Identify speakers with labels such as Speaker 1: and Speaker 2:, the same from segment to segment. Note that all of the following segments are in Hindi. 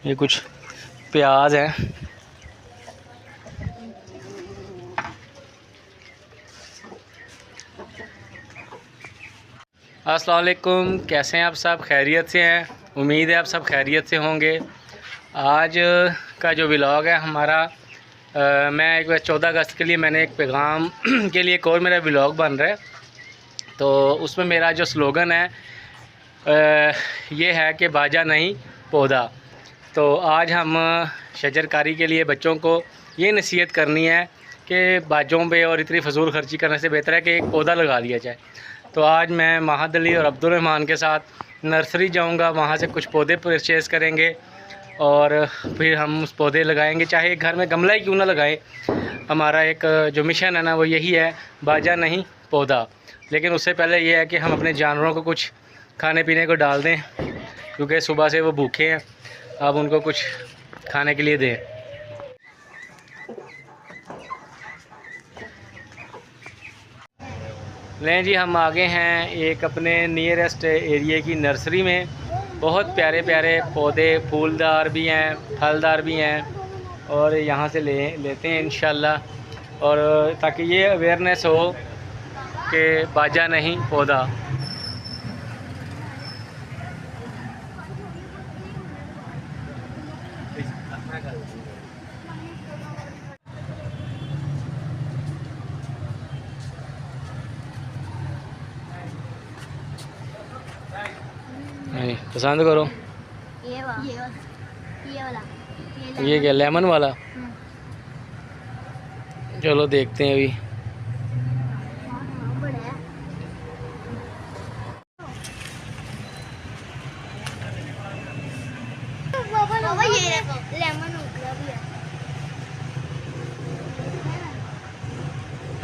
Speaker 1: ये कुछ प्याज है। अस्सलाम वालेकुम, कैसे हैं आप सब? खैरियत से हैं? उम्मीद है आप सब खैरियत से होंगे। आज का जो व्लॉग है हमारा, मैं एक 14 अगस्त के लिए मैंने एक पैगाम के लिए एक और मेरा व्लॉग बन रहा है। तो उसमें मेरा जो स्लोगन है ये है कि बाजा नहीं पौधा। तो आज हम शजरकारी के लिए बच्चों को ये नसीहत करनी है कि बाजों पे और इतनी फजूल खर्ची करने से बेहतर है कि एक पौधा लगा लिया जाए। तो आज मैं महाद अली और अब्दुल रहमान के साथ नर्सरी जाऊंगा, वहाँ से कुछ पौधे परचेज़ करेंगे और फिर हम उस पौधे लगाएंगे, चाहे घर में गमला ही क्यों ना लगाएं। हमारा एक जो मिशन है ना वो यही है, बाजा नहीं पौधा। लेकिन उससे पहले ये है कि हम अपने जानवरों को कुछ खाने पीने को डाल दें, क्योंकि सुबह से वो भूखे हैं। अब उनको कुछ खाने के लिए दें। लें जी, हम आगे हैं एक अपने नियरेस्ट एरिया की नर्सरी में। बहुत प्यारे प्यारे पौधे, फूलदार भी हैं, फलदार भी हैं, और यहाँ से लेते हैं इंशाल्लाह। और ताकि ये अवेयरनेस हो कि बाजा नहीं पौधा। नहीं पसंद करो। ये क्या, लेमन वाला? चलो देखते हैं अभी।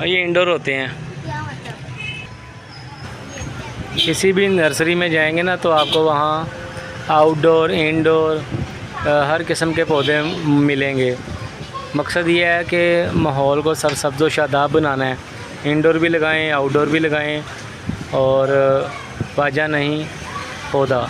Speaker 1: ये इंडोर होते हैं। किसी भी नर्सरी में जाएंगे ना तो आपको वहाँ आउटडोर इंडोर हर किस्म के पौधे मिलेंगे। मकसद ये है कि माहौल को सरसब्ज़ व शादाब बनाना है। इंडोर भी लगाएं, आउटडोर भी लगाएं, और बाजा नहीं पौधा।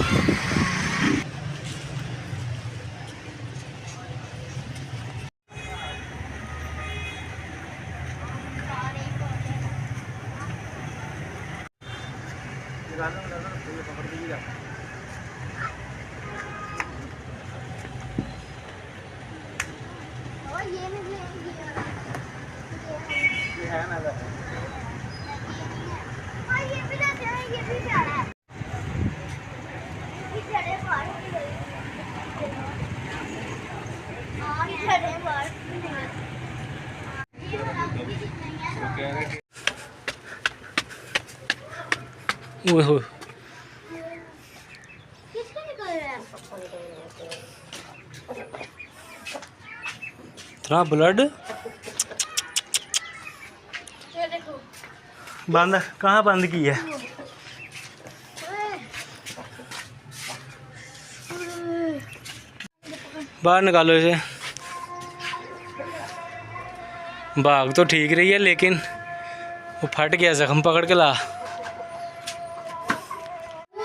Speaker 1: ओह इतना ब्लड बंद कहाँ बंद की है? बाहर निकालो इसे। भाग तो ठीक रही है लेकिन वो फट गया, जख्म पकड़ के ला।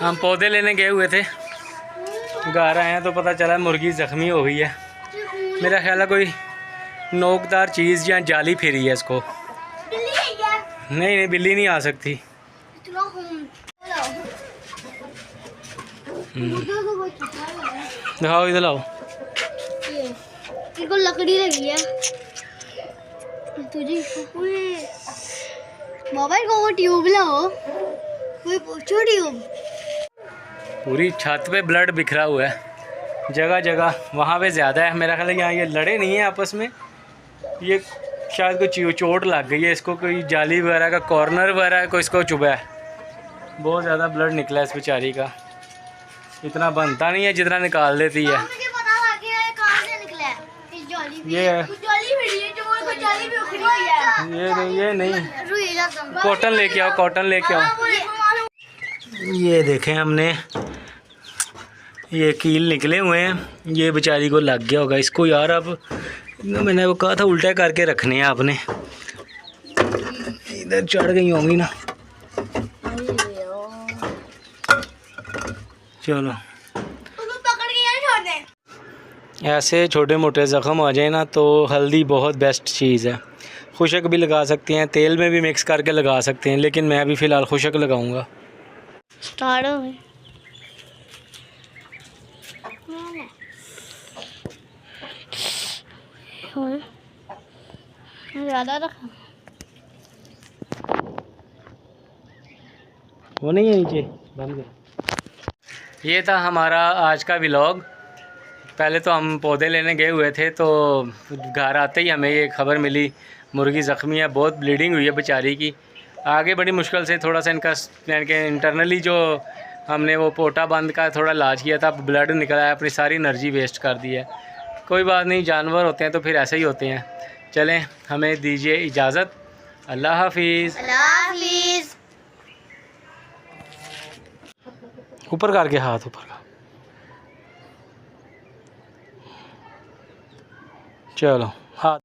Speaker 1: हम पौधे लेने गए हुए थे, घर आए हैं तो पता चला मुर्गी ज़ख्मी हो गई है। मेरा ख्याल है कोई नोकदार चीज़ या जाली फिरी है इसको। नहीं बिल्ली नहीं आ सकती। दिखाओ, इधर लाओ।
Speaker 2: इनको लकड़ी लगी है तुझे। बाबा को वो ट्यूब लाओ, कोई पूछो ट्यूब।
Speaker 1: पूरी छत पे ब्लड बिखरा हुआ है जगह जगह, वहाँ पे ज़्यादा है। मेरा ख्याल है यहाँ ये लड़े नहीं हैं आपस में, ये शायद कोई चोट लग गई है इसको, कोई जाली वगैरह का कॉर्नर वगैरह को इसको चुभा है। बहुत ज़्यादा ब्लड निकला है इस बेचारी का। इतना बनता नहीं है जितना निकाल देती है। ये नहीं कॉटन लेके आओ, कॉटन लेके आओ। ये देखें, हमने ये कील निकले हुए हैं, ये बेचारी को लग गया होगा इसको। यार अब मैंने वो कहा था उल्टा करके रखने हैं आपने। इधर चढ़ गई होंगी ना। चलो ऐसे छोटे मोटे ज़ख़म आ जाए ना तो हल्दी बहुत बेस्ट चीज़ है। खुशक भी लगा सकते हैं, तेल में भी मिक्स करके लगा सकते हैं, लेकिन मैं अभी फ़िलहाल खुशक लगाऊंगा।
Speaker 2: स्टार्ट हो गई। ज़्यादा रखा
Speaker 1: वो नहीं है नीचे बंद कर। ये था हमारा आज का व्लॉग। पहले तो हम पौधे लेने गए हुए थे, तो घर आते ही हमें ये खबर मिली मुर्गी ज़ख्मी है, बहुत ब्लीडिंग हुई है बेचारी की। आगे बड़ी मुश्किल से थोड़ा सा इनका यानी कि इंटरनली जो हमने वो पोटा बंद का थोड़ा इलाज किया था, ब्लड निकला है, अपनी सारी एनर्जी वेस्ट कर दी है। कोई बात नहीं, जानवर होते हैं तो फिर ऐसे ही होते हैं। चलें, हमें दीजिए इजाज़त। अल्लाह हाफिज़। ऊपर करके हाथ ऊपर का, चलो हाथ।